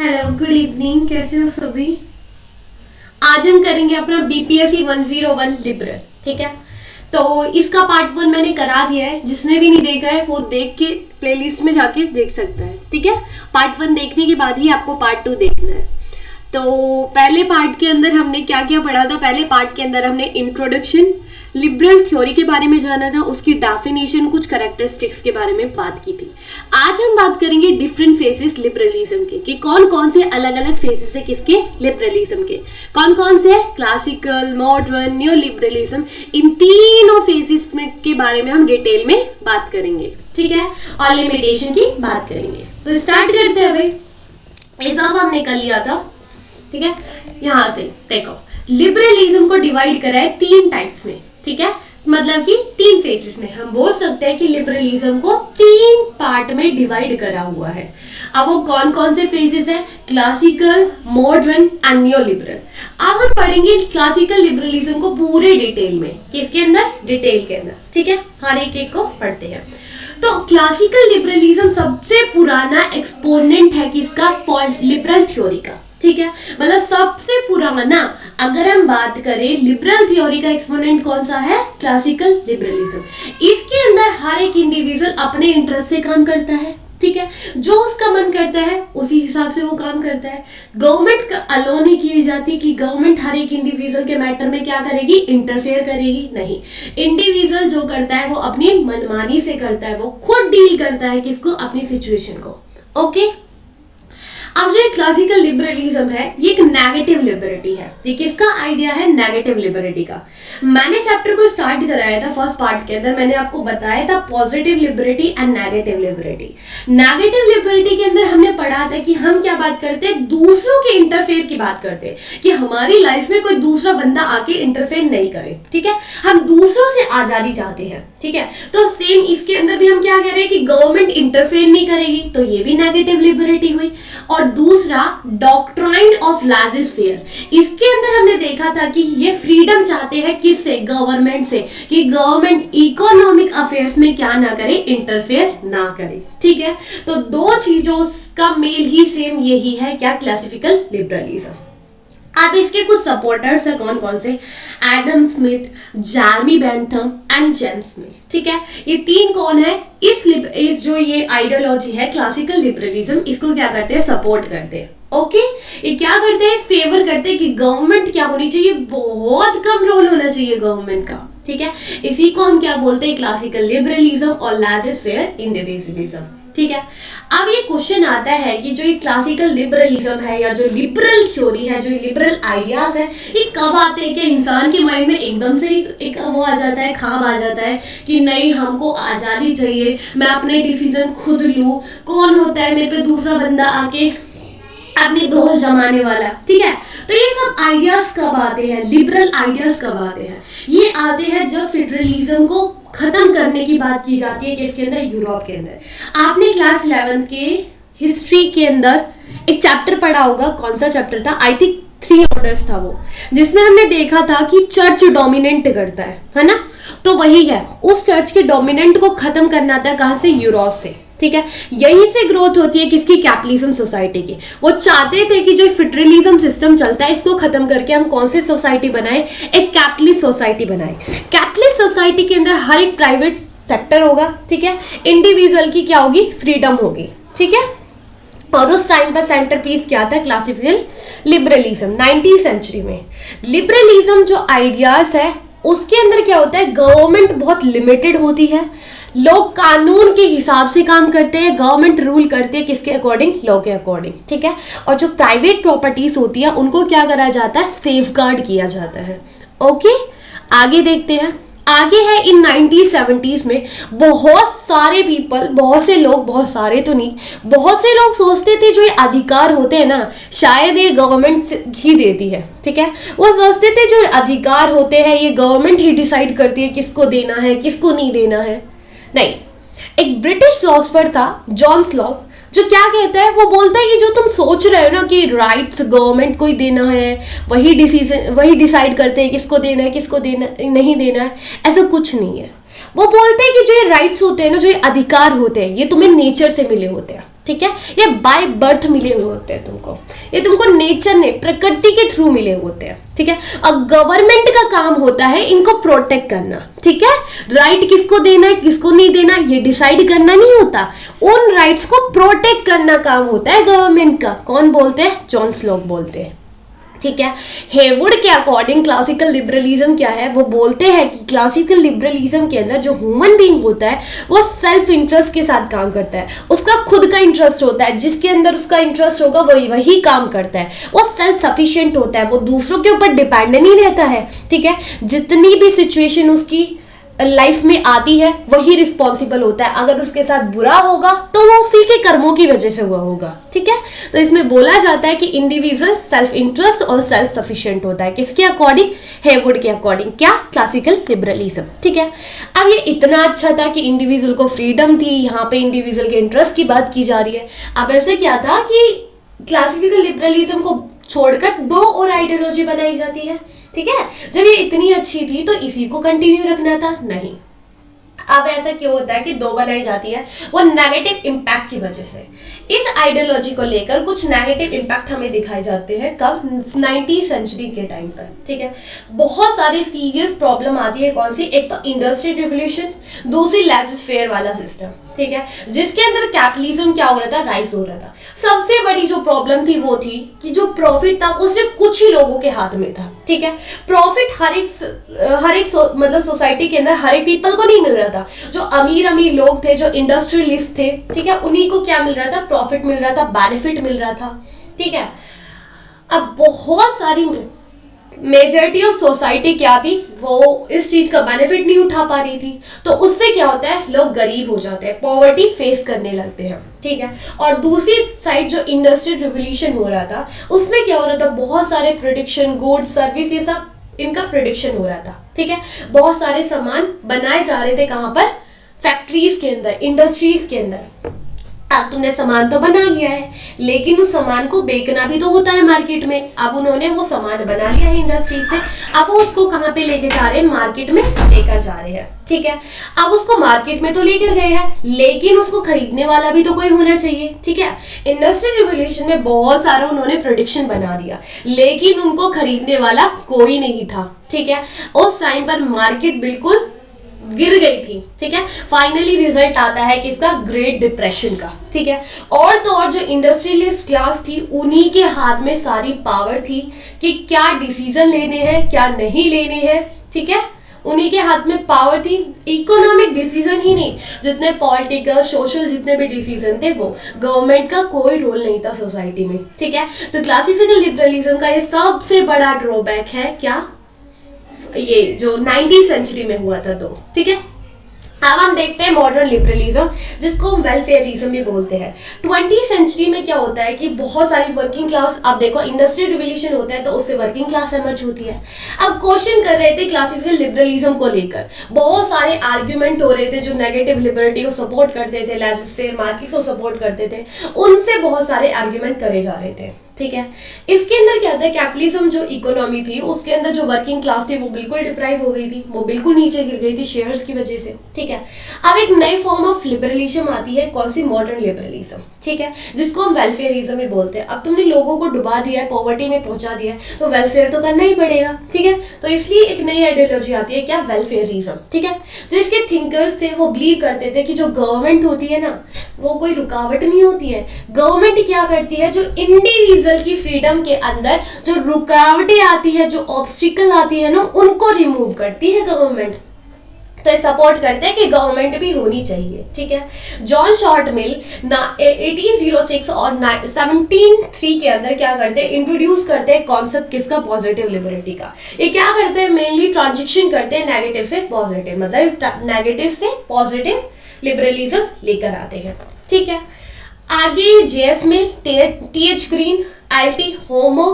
Hello, good evening. कैसे हो सभी? आज हम करेंगे अपना बीपीएससी 101 लिबरल। ठीक है, तो इसका पार्ट 1 मैंने करा दिया है। जिसने भी नहीं देखा है वो देख के प्लेलिस्ट में जाके देख सकता है। ठीक है, पार्ट 1 देखने के बाद ही आपको पार्ट 2 देखना है। तो पहले पार्ट के अंदर हमने क्या क्या पढ़ा था? पहले पार्ट के अंदर हमने इंट्रोडक्शन, लिबरल थ्योरी के बारे में जाना था, उसकी डेफिनेशन, कुछ कैरेक्टरिस्टिक्स के बारे में बात की थी। आज हम बात करेंगे डिफरेंट फेसेस लिबरलिज्म के, कि कौन कौन से अलग अलग फेसेस है किसके, लिबरलिज्म के। कौन कौन से? Classical, modern, new liberalism. इन तीनों फेसेस में के बारे में हम डिटेल में बात करेंगे। ठीक है, और लिमिटेशन की बात करेंगे। तो स्टार्ट करते हैं भाई। ये सब हमने कर लिया था। ठीक है, यहां से देखो, लिबरलिज्म को डिवाइड करा है 3 टाइप्स में। ठीक है, मतलब कि 3 फेसेस में। हम बोल सकते हैं कि लिबरलिज्म को 3 पार्ट में डिवाइड करा हुआ है। अब वो कौन कौन से फेसेस हैं? Classical, modern and new liberal. अब हम पढ़ेंगे क्लासिकल लिबरलिज्म को पूरे डिटेल में। किसके अंदर? डिटेल के अंदर। ठीक है, हर एक को पढ़ते हैं। तो क्लासिकल लिबरलिज्म सबसे पुराना एक्सपोनेंट है किसका? लिबरल थ्योरी का। ठीक है, मतलब सबसे पुराना अगर हम बात करें लिबरल थ्योरी का एक्सपोनेंट कौन सा है? Classical liberalism. इसके अंदर हर एक इंडिविजुअल अपने इंटरेस्ट से काम करता है। ठीक है, जो उसका मन करता है उसी हिसाब से वो काम करता है। गवर्नमेंट अलो नहीं की जाती कि गवर्नमेंट हर एक इंडिविजुअल के मैटर में क्या करेगी? इंटरफेयर करेगी। नहीं, इंडिविजुअल जो करता है वो अपनी मनमानी से करता है, वो खुद डील करता है किसको? अपनी सिचुएशन को। ओके, अब जो क्लासिकल लिबरलिज्म है ये एक नेगेटिव लिबर्टी है। ये किसका आइडिया है? नेगेटिव लिबर्टी का। मैंने चैप्टर को स्टार्ट कराया था फर्स्ट पार्ट के अंदर, मैंने आपको बताया था positive liberty and negative liberty. Negative liberty के अंदर हमने पढ़ा था कि हम क्या बात करते हैं? दूसरों के इंटरफेयर की बात करते हैं, कि हमारी लाइफ में कोई दूसरा बंदा आके इंटरफेयर नहीं करे। ठीक है, हम दूसरों से आजादी चाहते हैं। ठीक है, तो सेम इसके अंदर भी हम क्या कह रहे हैं कि गवर्नमेंट इंटरफेयर नहीं करेगी, तो ये भी नेगेटिव लिबर्टी हुई। और दूसरा डॉक्ट्राइन ऑफ लाइसेस-फेयर, इसके अंदर हमने देखा था कि ये फ्रीडम चाहते हैं किससे? गवर्नमेंट से, कि गवर्नमेंट इकोनॉमिक अफेयर्स में क्या ना करे? इंटरफेयर ना करे। ठीक है, तो 2 चीजों का मेल ही सेम यही है, क्या? Classical liberalism. अब इसके कुछ सपोर्टर्स है, कौन कौन से? Adam Smith, Jeremy Bentham and James Smith. ठीक है, ये 3 कौन है? इस जो ये आइडियोलॉजी है क्लासिकल लिबरलिज्म, इसको क्या करते हैं? सपोर्ट करते हैं। ओके, ये क्या करते हैं? फेवर करते हैं कि गवर्नमेंट क्या होनी चाहिए? बहुत कम रोल होना चाहिए गवर्नमेंट का। ठीक है, इसी को हम क्या बोलते हैं? क्लासिकल लिबरलिज्म और लाइसेस-फेयर इंडिविजुअलिज्म। ठीक है, अब ये क्वेश्चन आता है कि जो ये क्लासिकल लिबरलिज्म है या जो लिबरल थ्योरी है, जो लिबरल आइडियाज है, ये कब आते हैं? कि इंसान के माइंड में एकदम से एक वो आ जाता है, ख्वाब आ जाता है कि नहीं, हमको आज़ादी चाहिए, मैं अपने डिसीजन खुद लूँ। कौन होता है मेरे पे दूसरा बंदा आके अपने दोस्त जमाने वाला? ठीक है, तो ये सब आइडियाज कब आते हैं? लिबरल आइडियाज कब आते हैं? ये आते हैं जब फेडरलिज्म को खत्म करने की बात की जाती है। किसके अंदर? यूरोप के अंदर। आपने क्लास 11th के हिस्ट्री के अंदर एक चैप्टर पढ़ा होगा, कौन सा चैप्टर था? आई थिंक 3 ऑर्डर्स था वो, जिसमें हमने देखा था कि चर्च डोमिनेंट करता है ना? तो वही है, उस चर्च के डोमिनेंट को खत्म करना था। कहां से? यूरोप से। ठीक है, यहीं से ग्रोथ होती है किसकी? कैपिटलिज्म सोसाइटी की। वो चाहते थे कि जो फेडरलिज्म सिस्टम चलता है इसको खत्म करके हम कौन सी सोसाइटी बनाए? एक कैपिटलिस्ट सोसाइटी बनाए। कैपिटलिस्ट सोसाइटी के अंदर हर एक प्राइवेट सेक्टर होगा। ठीक है, इंडिविजुअल की क्या होगी? फ्रीडम होगी। ठीक है, और उस टाइम पर सेंटर पीस क्या था? Classical liberalism. 19वीं सेंचुरी में लिबरलिज्म जो आइडियाज है उसके अंदर क्या होता है? गवर्नमेंट बहुत लिमिटेड होती है, लोग कानून के हिसाब से काम करते हैं, गवर्नमेंट रूल करते हैं किसके अकॉर्डिंग? लॉ के अकॉर्डिंग। ठीक है, और जो प्राइवेट प्रॉपर्टीज होती है उनको क्या करा जाता है? सेफगार्ड किया जाता है। ओके, आगे देखते हैं। आगे है इन 1970s में बहुत सारे पीपल, बहुत से लोग, बहुत सारे तो नहीं, बहुत से लोग सोचते थे जो ये अधिकार होते हैं ना, शायद ये गवर्नमेंट ही देती है। ठीक है, वो सोचते थे जो अधिकार होते हैं ये गवर्नमेंट ही डिसाइड करती है किसको देना है, किसको नहीं देना है। नहीं, एक ब्रिटिश फिलोसोफर था जॉन स्लॉक, जो क्या कहता है? वो बोलता है कि जो तुम सोच रहे हो ना कि राइट्स गवर्नमेंट को ही देना है, वही डिसाइड करते हैं किसको देना है, किसको देना नहीं देना है, ऐसा कुछ नहीं है। वो बोलते हैं कि जो ये राइट्स होते हैं ना, जो ये अधिकार होते हैं, ये तुम्हें नेचर से मिले होते हैं। ठीक है, ये बाय बर्थ मिले हुए होते हैं तुमको, ये तुमको नेचर ने, प्रकृति के थ्रू मिले होते हैं, ठीक है। और गवर्नमेंट का काम होता है इनको प्रोटेक्ट करना, ठीक है। राइट किसको देना है किसको नहीं देना ये डिसाइड करना नहीं होता, उन राइट्स को प्रोटेक्ट करना काम होता है गवर्नमेंट का। कौन बोलते हैं? जॉन स्लॉक बोलते हैं, ठीक है। हेवुड के अकॉर्डिंग क्लासिकल लिबरलिज्म क्या है, वो बोलते हैं कि क्लासिकल लिबरलिज्म के अंदर जो ह्यूमन बीइंग होता है वो सेल्फ इंटरेस्ट के साथ काम करता है, उसका खुद का इंटरेस्ट होता है, जिसके अंदर उसका इंटरेस्ट होगा वही काम करता है, वो सेल्फ सफिशिएंट होता है, वो दूसरों के ऊपर डिपेंड नहीं रहता है, ठीक है। जितनी भी सिचुएशन उसकी लाइफ में आती है वही रिस्पॉन्सिबल होता है, अगर उसके साथ बुरा होगा तो वो उसी के कर्मों की वजह से हुआ होगा, ठीक है। तो इसमें बोला जाता है कि इंडिविजुअल सेल्फ इंटरेस्ट और सेल्फ सफिशिएंट होता है, किसके अकॉर्डिंग? हेवुड के अकॉर्डिंग। क्या? क्लासिकल लिबरलिज्म, ठीक है। अब ये इतना अच्छा था कि इंडिविजुअल को फ्रीडम थी, यहाँ पे इंडिविजुअल के इंटरेस्ट की बात की जा रही है। अब ऐसे क्या था कि क्लासिकल लिबरलिज्म को छोड़कर दो और आइडियोलॉजी बनाई जाती है, ठीक है। जब ये इतनी अच्छी थी तो इसी को कंटिन्यू रखना था? नहीं। अब ऐसा क्यों होता है कि दो बनाई जाती है? वो नेगेटिव इम्पैक्ट की वजह से। इस आइडियोलॉजी को लेकर कुछ नेगेटिव इम्पैक्ट हमें दिखाए जाते हैं। कब? 19वीं सेंचुरी के टाइम पर, ठीक है। बहुत सारी सीरियस प्रॉब्लम आती है। कौन सी? एक तो इंडस्ट्रियल रिवोल्यूशन, दूसरी लेज़र फेयर वाला सिस्टम, ठीक है, जिसके अंदर कैपिटलिज्म क्या हो रहा था? राइज हो रहा था। सबसे बड़ी जो प्रॉब्लम थी वो थी कि जो प्रॉफिट था वो सिर्फ कुछ ही लोगों के हाथ में था, ठीक है। प्रॉफिट हर एक मतलब सोसाइटी के अंदर हर एक पीपल को नहीं मिल रहा था। जो अमीर लोग थे, जो इंडस्ट्रियलिस्ट थे, ठीक है, उन्हीं को क्या मिल रहा था? प्रॉफिट मिल रहा था, बेनिफिट मिल रहा था, ठीक है। अब बहुत सारी मेजॉरिटी ऑफ सोसाइटी क्या थी, वो इस चीज का बेनिफिट नहीं उठा पा रही थी, तो उससे क्या होता है? लोग गरीब हो जाते हैं, पॉवर्टी फेस करने लगते हैं, ठीक है। और दूसरी साइड जो इंडस्ट्रियल रिवोल्यूशन हो रहा था उसमें क्या हो रहा था? बहुत सारे प्रोडक्शन, गुड्स, सर्विस, ये सब इनका प्रोडक्शन हो रहा था, ठीक है। बहुत सारे सामान बनाए जा रहे थे, कहाँ पर? फैक्ट्रीज के अंदर, इंडस्ट्रीज के अंदर। अब तुमने सामान तो बना लिया है, लेकिन उस सामान को बेचना भी तो होता है मार्केट में। अब उन्होंने वो सामान बना लिया है इंडस्ट्री से, अब वो उसको कहाँ पे लेके जा रहे हैं? मार्केट में लेकर जा रहे हैं, ठीक है। अब उसको मार्केट में तो लेकर गए हैं, लेकिन उसको खरीदने वाला भी तो कोई होना चाहिए, ठीक है। इंडस्ट्रियल रिवोल्यूशन में बहुत सारा उन्होंने प्रोडक्शन बना दिया, लेकिन उनको खरीदने वाला कोई नहीं था, ठीक है। उस टाइम पर मार्केट बिल्कुल गिर गई थी, ठीक है। फाइनली रिजल्ट आता है किसका? ग्रेट डिप्रेशन का, ठीक है। और तो और जो इंडस्ट्रियलिस्ट क्लास थी उन्हीं के हाथ में सारी पावर थी कि क्या डिसीजन लेने हैं, क्या नहीं लेने हैं, ठीक है। उन्हीं के हाथ में पावर थी। इकोनॉमिक डिसीजन ही नहीं, जितने पॉलिटिकल, सोशल जितने भी डिसीजन थे वो गवर्नमेंट का कोई रोल नहीं था सोसाइटी में, ठीक है। तो क्लासिकल लिबरलिज्म का ये सबसे बड़ा ड्रॉबैक है। क्या? ये जो 19वीं सेंचुरी में हुआ था, तो ठीक है। अब हम देखते हैं मॉडर्न लिबरलिज्म, जिसको हम वेलफेयरिज्म भी बोलते हैं। 20वीं सेंचुरी में क्या होता है कि बहुत सारी वर्किंग क्लास, आप देखो इंडस्ट्रियल रिवोल्यूशन होता है तो उससे वर्किंग क्लास एमर्ज होती है। अब क्वेश्चन कर रहे थे क्लासिकल लिबरलिज्म को लेकर, बहुत सारे आर्ग्यूमेंट हो रहे थे। जो नेगेटिव लिबर्टी को सपोर्ट करते थे, लेज़र फेयर मार्केट को सपोर्ट करते थे, उनसे बहुत सारे आर्ग्यूमेंट करे जा रहे थे, ठीक है। इसके अंदर क्या था? कैपिटलिज्म जो इकोनॉमी थी उसके अंदर जो वर्किंग क्लास थी वो बिल्कुल डिप्राइव हो गई थी, वो बिल्कुल नीचे गिर गई थी शेयर्स की वजह से, ठीक है। अब एक नई फॉर्म ऑफ लिबरलिज्म आती है, कौन सी? मॉडर्न लिबरलिज्म, ठीक है, जिसको हम वेलफेयरिज्म भी बोलते हैं। अब तुमने लोगों को डुबा दिया है, पॉवर्टी में पहुंचा दिया है, तो वेलफेयर तो करना ही पड़ेगा, ठीक है। तो इसलिए एक नई आइडियोलॉजी आती है, क्या? वेलफेयरिज्म, ठीक है। जो इसके थिंकर्स थे वो बिलीव करते थे कि जो गवर्नमेंट होती है ना, वो कोई रुकावट नहीं होती है। गवर्नमेंट क्या करती है? जो इंडिविजुअल की फ्रीडम के अंदर जो रुकावटें आती है, जो ऑब्स्टिकल आती है ना, उनको रिमूव करती है गवर्नमेंट। तो सपोर्ट करते हैं कि गवर्नमेंट भी होनी चाहिए, ठीक है। जॉन शॉर्ट मिल 1806 और 1703 के अंदर क्या करते हैं? इंट्रोड्यूस करते हैं कॉन्सेप्ट किसका? पॉजिटिव लिबर्टी का। ये क्या करते हैं? मेनली ट्रांजिशन करते हैं नेगेटिव से पॉजिटिव, मतलब नेगेटिव से पॉजिटिव लिबरलिज्म लेकर आते हैं, ठीक है। आगे जेएस मिल, टीएच ग्रीन, एलटी होमो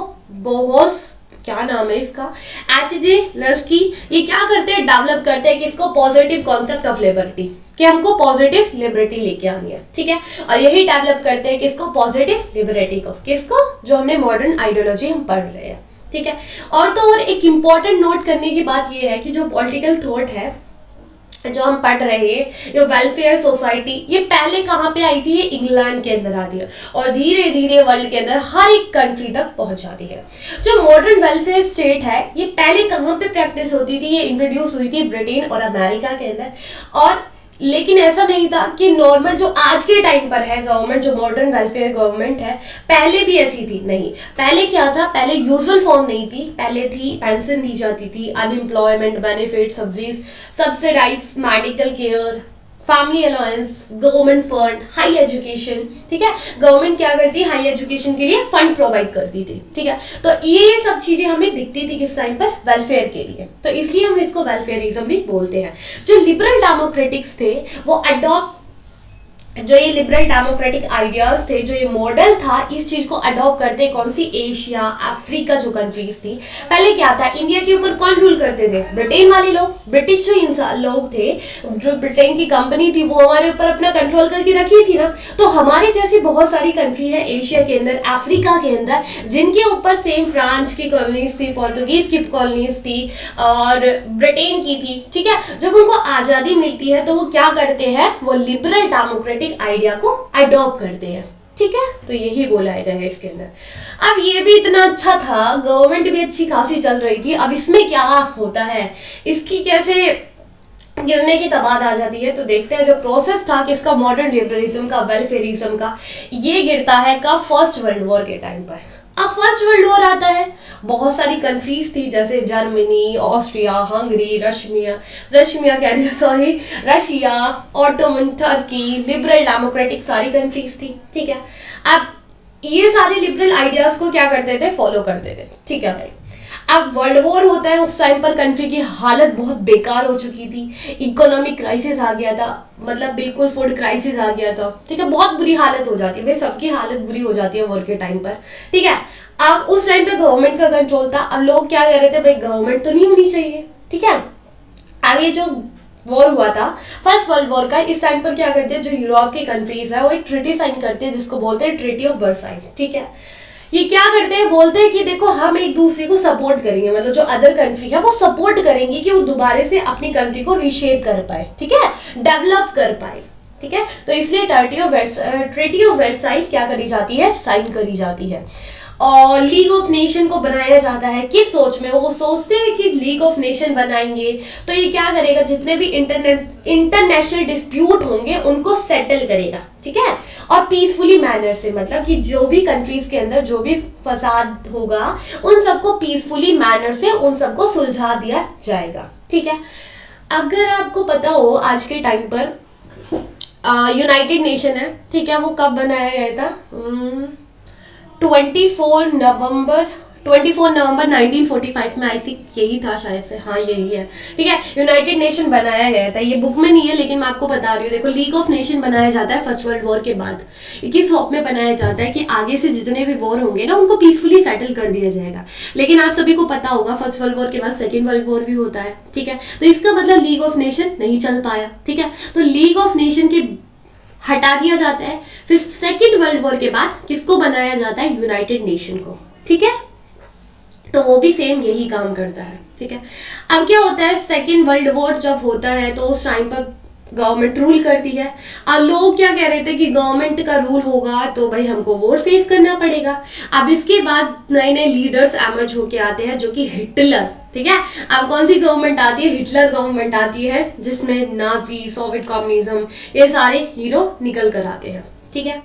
बोहोस, क्या नाम है इसका, एचजे लस्की, ये क्या करते हैं? डेवलप करते हैं किसको? पॉजिटिव कॉन्सेप्ट ऑफ लिबर्टी, कि हमको पॉजिटिव लिबर्टी लेके आनी है, ठीक है। और यही डेवलप करते हैं किसको? पॉजिटिव लिबर्टी को, किसको? जो हमने मॉडर्न आइडियोलॉजी हम पढ़ रहे हैं, ठीक है। और तो और एक इंपॉर्टेंट नोट करने की बात यह है कि जो पॉलिटिकल थॉट है जो हम पढ़ रहे हैं, ये वेलफेयर सोसाइटी, ये पहले कहाँ पे आई थी? ये इंग्लैंड के अंदर आती है और धीरे धीरे वर्ल्ड के अंदर हर एक कंट्री तक पहुंच जाती है। जो मॉडर्न वेलफेयर स्टेट है, ये पहले कहाँ पे प्रैक्टिस होती थी? ये इंट्रोड्यूस हुई थी ब्रिटेन और अमेरिका के अंदर। और लेकिन ऐसा नहीं था कि नॉर्मल जो आज के टाइम पर है गवर्नमेंट, जो मॉडर्न वेलफेयर गवर्नमेंट है, पहले भी ऐसी थी? नहीं। पहले क्या था? पहले यूजुअल फॉर्म नहीं थी, पहले थी पेंशन दी जाती थी, unemployment benefit, subsidize medical care, family allowance, government fund, high education. ठीक है, गवर्नमेंट क्या करती है? हाई एजुकेशन के लिए फंड प्रोवाइड करती थी। ठीक है, तो ये सब चीजें हमें दिखती थी किस टाइम पर? वेलफेयर के लिए। तो इसलिए हम इसको वेलफेयरिज्म भी बोलते हैं। जो लिबरल डेमोक्रेटिक्स थे वो जो ये लिबरल डेमोक्रेटिक आइडियाज थे, जो ये मॉडल था, इस चीज को अडॉप्ट करते कौन सी? एशिया, अफ्रीका जो कंट्रीज थी। पहले क्या था? इंडिया के ऊपर कौन रूल करते थे? ब्रिटेन वाले लोग। ब्रिटिश जो इंसान लोग थे, जो ब्रिटेन की कंपनी थी, वो हमारे ऊपर अपना कंट्रोल करके रखी थी ना। तो हमारे जैसी बहुत सारी कंट्री है एशिया के अंदर, अफ्रीका के अंदर, जिनके ऊपर सेम फ्रांस की कॉलोनीज थी, पोर्तुगीज की कॉलोनीज थी और ब्रिटेन की थी। ठीक है, जब उनको आजादी मिलती है तो वो क्या करते हैं? वो लिबरल डेमोक्रेटिक आइडिया को अडॉप्ट करते हैं। ठीक है, तो यही बोला गया है इसके अंदर। अब ये भी इतना अच्छा था, गवर्नमेंट भी अच्छी खासी चल रही थी। अब इसमें क्या होता है, इसकी कैसे गिरने की तबाद आ जाती है, तो देखते हैं। जो प्रोसेस था किसका? मॉडर्न लिबरलिज्म का, वेलफेयरिज्म का, ये गिरता है कब? फर्स्ट वर्ल्ड वॉर के टाइम पर। अब फर्स्ट वर्ल्ड वॉर आता है, बहुत सारी कंट्रीज थी जैसे Germany, Austria, Hungary, Russia, Ottoman Turkey, liberal democratic सारी कंट्रीज थी। ठीक है, अब ये सारे लिबरल आइडियाज को क्या करते थे? फॉलो करते थे। ठीक है भाई, अब वर्ल्ड वॉर होता है, उस टाइम पर कंट्री की हालत बहुत बेकार हो चुकी थी, इकोनॉमिक क्राइसिस आ गया था, मतलब बिल्कुल फूड क्राइसिस आ गया था। ठीक है, बहुत बुरी हालत हो जाती है भाई, सबकी हालत बुरी हो जाती है वॉर के टाइम पर। ठीक है, अब उस टाइम पे गवर्नमेंट का कंट्रोल था। अब लोग क्या कह रहे थे? भाई गवर्नमेंट तो नहीं होनी चाहिए। ठीक है, अब ये जो वॉर हुआ था फर्स्ट वर्ल्ड वॉर का, इस टाइम पर क्या करते हैं? जो यूरोप की कंट्रीज है वो एक ट्रीटी साइन करते हैं जिसको बोलते हैं ट्रीटी ऑफ वर्साइल। ठीक है, ये क्या करते हैं? बोलते हैं कि देखो हम एक दूसरे को सपोर्ट करेंगे, मतलब जो अदर कंट्री है वो सपोर्ट करेंगे कि वो दोबारा से अपनी कंट्री को रीशेप कर पाए। ठीक है, डेवलप कर पाए। ठीक है, तो इसलिए ट्रीटी ऑफ वर्साइल क्या करी जाती है? साइन करी जाती है। और लीग ऑफ नेशन को बनाया जाता है किस सोच में? वो सोचते हैं कि लीग ऑफ नेशन बनाएंगे तो ये क्या करेगा? जितने भी इंटरनेशनल डिस्प्यूट होंगे उनको सेटल करेगा। ठीक है, और पीसफुली मैनर से, मतलब कि जो भी कंट्रीज के अंदर जो भी फसाद होगा उन सबको पीसफुली मैनर से उन सबको सुलझा दिया जाएगा। ठीक है, अगर आपको पता हो आज के टाइम पर यूनाइटेड नेशन है, ठीक है, वो कब बनाया गया था? 24 नवंबर 1945 में, आई थिंक यही था शायद से। हाँ यही है। ठीक है, यूनाइटेड नेशन बनाया गया था। ये बुक में नहीं है लेकिन मैं आपको बता रही हूँ। देखो, लीग ऑफ नेशन बनाया जाता है फर्स्ट वर्ल्ड वॉर के बाद। किस होप में बनाया जाता है कि आगे से जितने भी वॉर होंगे ना उनको पीसफुली सेटल कर दिया जाएगा। लेकिन आप सभी को पता होगा फर्स्ट वर्ल्ड वॉर के बाद सेकेंड वर्ल्ड वॉर भी होता है। ठीक है, तो इसका मतलब लीग ऑफ नेशन नहीं चल पाया। ठीक है, तो लीग ऑफ नेशन के हटा दिया जाता है। फिर सेकेंड वर्ल्ड वॉर के बाद किसको बनाया जाता है? यूनाइटेड नेशन को। ठीक है, तो वो भी सेम यही काम करता है। ठीक है, अब क्या होता है? सेकेंड वर्ल्ड वॉर जब होता है तो उस टाइम पर गवर्नमेंट रूल करती है। अब लोग क्या कह रहे थे कि गवर्नमेंट का रूल होगा तो भाई हमको वॉर फेस करना पड़ेगा। अब इसके बाद नए नए लीडर्स एमर्ज होके आते हैं, जो कि हिटलर। ठीक है, अब कौन सी गवर्नमेंट आती है? हिटलर गवर्नमेंट आती है, जिसमें नाजी, सोवियत कम्युनिज्म, ये सारे हीरो निकल कर आते हैं। ठीक है,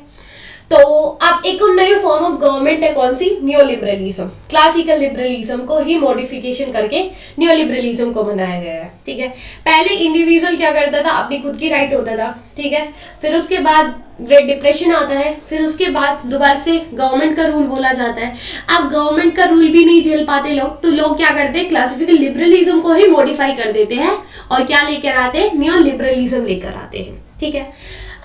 तो अब एक और नई फॉर्म ऑफ गवर्नमेंट है, कौन सी? न्योलिबरलिज्म। क्लासिकल लिबरलिज्म को ही मॉडिफिकेशन करके न्योलिबरलिज्म को बनाया गया है। ठीक है, पहले इंडिविजुअल क्या करता था? अपनी खुद की राइट होता था। ठीक है, फिर उसके बाद ग्रेट डिप्रेशन आता है, फिर उसके बाद दोबारा से गवर्नमेंट का रूल बोला जाता है। अब गवर्नमेंट का रूल भी नहीं झेल पाते लोग, तो लोग क्या करते हैं? क्लासिकल लिबरलिज्म को ही मॉडिफाई कर देते हैं और क्या लेकर आते हैं? न्यो लिबरलिज्म लेकर आते हैं। ठीक है,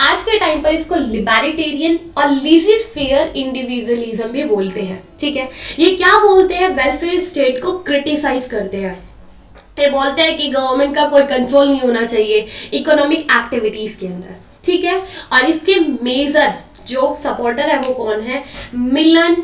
आज के टाइम पर इसको लिबर्टेरियन और लीजिस फेयर इंडिविजुअलिज्म भी बोलते हैं। ठीक है, ये क्या बोलते हैं? वेलफेयर स्टेट को क्रिटिसाइज करते हैं। ये बोलते हैं कि गवर्नमेंट का कोई कंट्रोल नहीं होना चाहिए इकोनॉमिक एक्टिविटीज के अंदर। ठीक है, और इसके मेजर जो सपोर्टर है वो कौन है? मिल्टन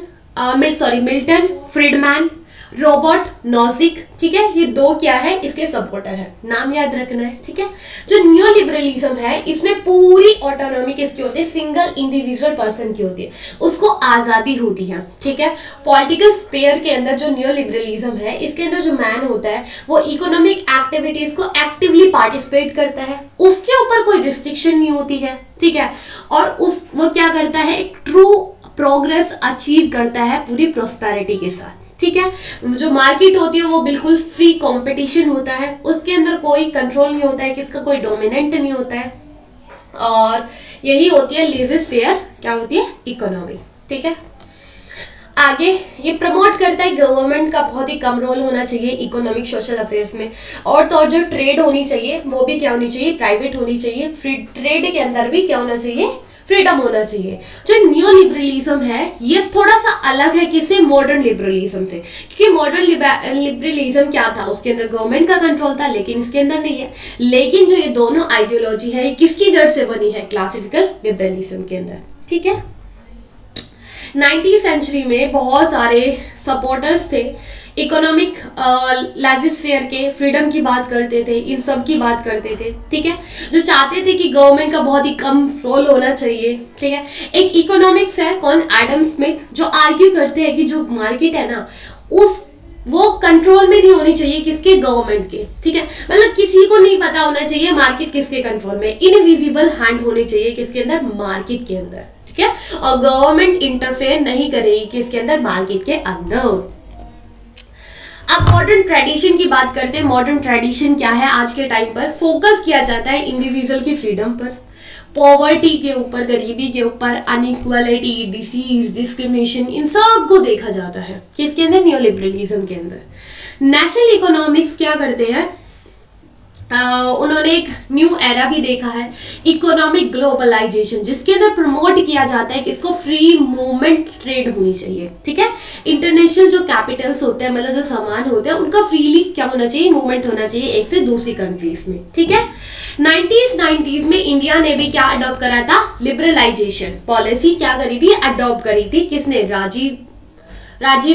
फ्रीडमैन, रॉबर्ट नॉजिक, ठीक है, ये दो क्या है, इसके सपोर्टर है, नाम याद रखना है, ठीक है। जो न्यू लिबरलिज्म है इसमें पूरी ऑटोनॉमी किसकी होती है, सिंगल इंडिविजुअल पर्सन की होती है, उसको आजादी होती है, ठीक है। पॉलिटिकल स्फीयर के अंदर जो न्यू लिबरलिज्म है इसके अंदर जो मैन होता है वो इकोनॉमिक एक्टिविटीज को एक्टिवली पार्टिसिपेट करता है, उसके ऊपर कोई रिस्ट्रिक्शन नहीं होती है, ठीक है। और वो क्या करता है, एक ट्रू प्रोग्रेस अचीव करता है पूरी प्रोस्पेरिटी के साथ, ठीक है। जो मार्केट होती है वो बिल्कुल फ्री कंपटीशन होता है, उसके अंदर कोई कंट्रोल नहीं होता है, किसका कोई डोमिनेंट नहीं होता है, और यही होती है लेज़र फेयर क्या होती है, इकोनॉमी, ठीक है। आगे ये प्रमोट करता है गवर्नमेंट का बहुत ही कम रोल होना चाहिए इकोनॉमिक सोशल अफेयर्स में, और तो और जो ट्रेड होनी चाहिए वो भी क्या होनी चाहिए, प्राइवेट होनी चाहिए। फ्री ट्रेड के अंदर भी क्या होना चाहिए, फ्रीडम होना चाहिए। जो न्यू लिबरलिज्म है ये थोड़ा सा अलग है किसी मॉडर्न लिबरलिज्म से, क्योंकि मॉडर्न लिबरलिज्म क्या था, उसके अंदर गवर्नमेंट का कंट्रोल था, लेकिन इसके अंदर नहीं है। लेकिन जो ये दोनों आइडियोलॉजी है ये किसकी जड़ से बनी है, क्लासिकल लिबरलिज्म के अंदर, ठीक है। 19वीं सेंचुरी में बहुत सारे सपोर्टर्स थे इकोनॉमिक लेजिस्लेचर के, फ्रीडम की बात करते थे, इन सब की बात करते थे, ठीक है, जो चाहते थे कि गवर्नमेंट का बहुत ही कम रोल होना चाहिए, ठीक है। एक इकोनॉमिक्स है कौन, एडम स्मिथ, जो आर्ग्यू करते हैं कि जो मार्केट है ना वो कंट्रोल में नहीं होनी चाहिए, किसके, गवर्नमेंट के, ठीक है। मतलब किसी को नहीं पता होना चाहिए मार्केट किसके कंट्रोल में, इनविजिबल हैंड होनी चाहिए किसके अंदर, मार्केट के अंदर, ठीक है। और गवर्नमेंट इंटरफेयर नहीं करेगी किसके अंदर, मार्केट के अंदर। अब मॉडर्न ट्रेडिशन की बात करते हैं। मॉडर्न ट्रेडिशन क्या है, आज के टाइम पर फोकस किया जाता है इंडिविजुअल की फ्रीडम पर, पॉवर्टी के ऊपर, गरीबी के ऊपर, अनइक्वालिटी, डिसीज, डिस्क्रिमिनेशन, इन सब को देखा जाता है किसके अंदर, न्यू लिबरलिज्म के अंदर। नेशनल इकोनॉमिक्स क्या करते हैं, उन्होंने एक न्यू एरा भी देखा है, इकोनॉमिक ग्लोबलाइजेशन, जिसके अंदर प्रमोट किया जाता है कि इसको फ्री मूवमेंट ट्रेड होनी चाहिए, ठीक है। इंटरनेशनल जो कैपिटल्स होते हैं, मतलब जो सामान होते हैं, उनका फ्रीली क्या होना चाहिए, मूवमेंट होना चाहिए एक से दूसरी कंट्रीज में, ठीक है। 90s में इंडिया ने भी क्या अडॉप्ट करा था, लिबरलाइजेशन पॉलिसी क्या करी थी, अडॉप्ट करी थी, किसने, राजीव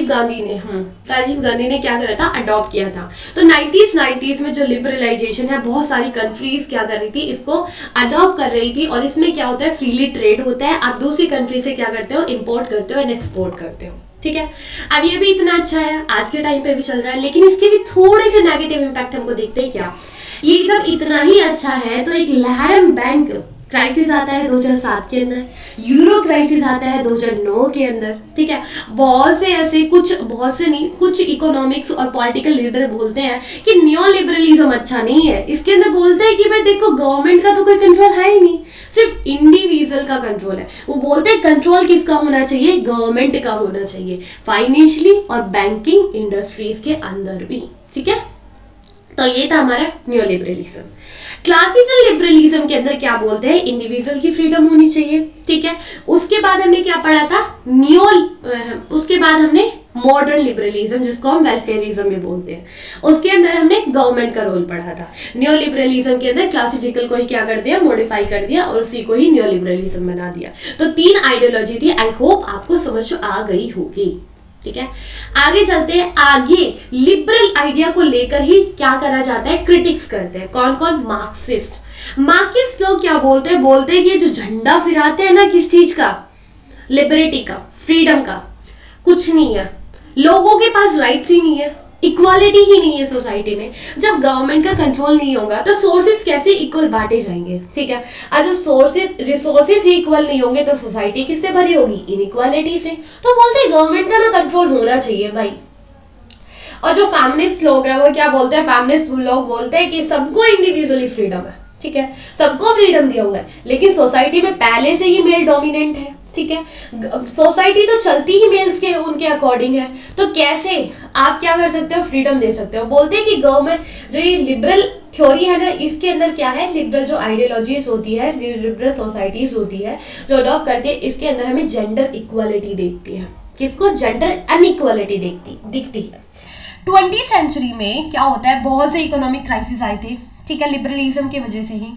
गांधी ने क्या करा था, अडॉप्ट किया था। तो 90s में जो लिबरलाइजेशन है, बहुत सारी कंट्रीज क्या कर रही थी, इसको अडॉप्ट कर रही थी, और इसमें क्या होता है, फ्रीली ट्रेड होता है, आप दूसरी कंट्री से क्या करते हो, इंपोर्ट करते हो एंड एक्सपोर्ट करते हो, ठीक है। अब ये भी इतना अच्छा है, आज के टाइम पे भी चल रहा है, लेकिन इसके भी थोड़े से नेगेटिव इम्पैक्ट हमको दिखते हैं। क्या, ये जब इतना ही अच्छा है तो एक लहरम बैंक क्राइसिस आता है 2007 के अंदर, यूरो क्राइसिस आता है 2009 के अंदर, ठीक है। बहुत से ऐसे कुछ इकोनॉमिक्स और पॉलिटिकल लीडर बोलते हैं कि न्यू लिबरलिज्म अच्छा नहीं है। इसके अंदर बोलते हैं कि भाई देखो, गवर्नमेंट का तो कोई कंट्रोल है ही नहीं, सिर्फ इंडिविजुअल का कंट्रोल है। वो बोलते हैं कंट्रोल किसका होना चाहिए, गवर्नमेंट का होना चाहिए, फाइनेंशियली और बैंकिंग इंडस्ट्रीज के अंदर भी, ठीक है। तो ये था हमारा न्यू लिबरलिज्म। क्लासिकल लिबरलिज्म के अंदर क्या बोलते हैं, इंडिविजुअल की फ्रीडम होनी चाहिए, ठीक है। उसके बाद हमने क्या पढ़ा था, उसके बाद हमने मॉडर्न लिबरलिज्म, जिसको हम वेलफेयरिज्म में बोलते हैं, उसके अंदर हमने गवर्नमेंट का रोल पढ़ा था। न्यू लिबरलिज्म के अंदर क्लासिकल को ही क्या कर दिया, मॉडिफाई कर दिया और उसी को ही न्यू लिबरलिज्म बना दिया। तो 3 आइडियोलॉजी थी, आई होप आपको समझ आ गई होगी, ठीक है। आगे चलते हैं। आगे लिबरल आइडिया को लेकर ही क्या करा जाता है, क्रिटिक्स करते हैं। कौन कौन, मार्क्सिस्ट लोग क्या बोलते हैं कि जो झंडा फिराते हैं ना, किस चीज का, लिबर्टी का, फ्रीडम का, कुछ नहीं है, लोगों के पास राइट्स ही नहीं है, इक्वालिटी ही नहीं है सोसाइटी में। जब गवर्नमेंट का कंट्रोल नहीं होगा तो सोर्सेज कैसे इक्वल बांटे जाएंगे, ठीक है। आज जो रिसोर्सेज ही इक्वल नहीं होंगे तो सोसाइटी किससे भरी होगी, इनइक्वालिटी से। तो बोलते हैं गवर्नमेंट का ना कंट्रोल होना चाहिए भाई। और जो फेमिनिस्ट लोग हैं वो क्या बोलते हैं, फेमिनिस्ट लोग बोलते हैं कि सबको इंडिविजुअली फ्रीडम है, ठीक है, सबको फ्रीडम दिया हुआ है, लेकिन सोसाइटी में पहले से ही मेल डोमिनेंट है, ठीक है। सोसाइटी तो चलती ही मेल्स के उनके अकॉर्डिंग है, तो कैसे आप क्या कर सकते हो, फ्रीडम दे सकते हो। बोलते हैं कि गवर्नमेंट जो ये लिबरल थ्योरी है ना, इसके अंदर क्या है, लिबरल जो आइडियोलॉजीज होती है, लिबरल सोसाइटीज होती है जो अडॉप्ट करती है, इसके अंदर हमें जेंडर इक्वालिटी देखती है, किसको, जेंडर अनइक्वालिटी दिखती है। 20वीं सेंचुरी में क्या होता है, बहुत से इकोनॉमिक क्राइसिस आए थे, ठीक है, लिबरलिज्म की वजह से ही।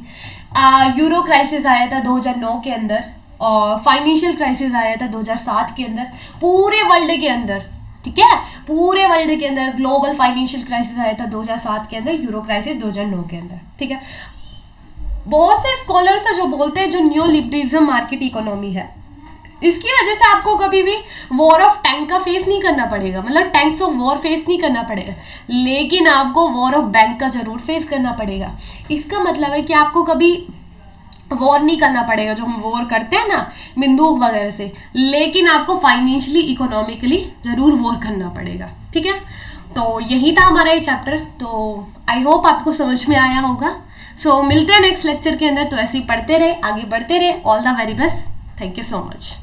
यूरो क्राइसिस आया था 2009 के अंदर, और फाइनेंशियल क्राइसिस आया था 2007 के अंदर, पूरे वर्ल्ड के अंदर, ठीक है। पूरे वर्ल्ड के अंदर ग्लोबल फाइनेंशियल क्राइसिस आया था 2007 के अंदर, यूरो क्राइसिस 2009 के अंदर, ठीक है। बहुत से स्कॉलर्स है जो बोलते हैं जो न्यू लिबरलिज्म मार्केट इकोनॉमी है, इसकी वजह से आपको कभी भी वॉर ऑफ टैंक का फेस नहीं करना पड़ेगा, मतलब टैंक्स ऑफ वॉर फेस नहीं करना पड़ेगा, लेकिन आपको वॉर ऑफ बैंक का जरूर फेस करना पड़ेगा। इसका मतलब है कि आपको कभी वॉर नहीं करना पड़ेगा जो हम वॉर करते हैं ना बंदूक वगैरह से, लेकिन आपको फाइनेंशियली इकोनॉमिकली जरूर वॉर करना पड़ेगा, ठीक है। तो यही था हमारा ये चैप्टर, तो आई होप आपको समझ में आया होगा। सो मिलते हैं नेक्स्ट लेक्चर के अंदर, तो ऐसे ही पढ़ते रहे, आगे बढ़ते रहे। All the very best, thank you so much.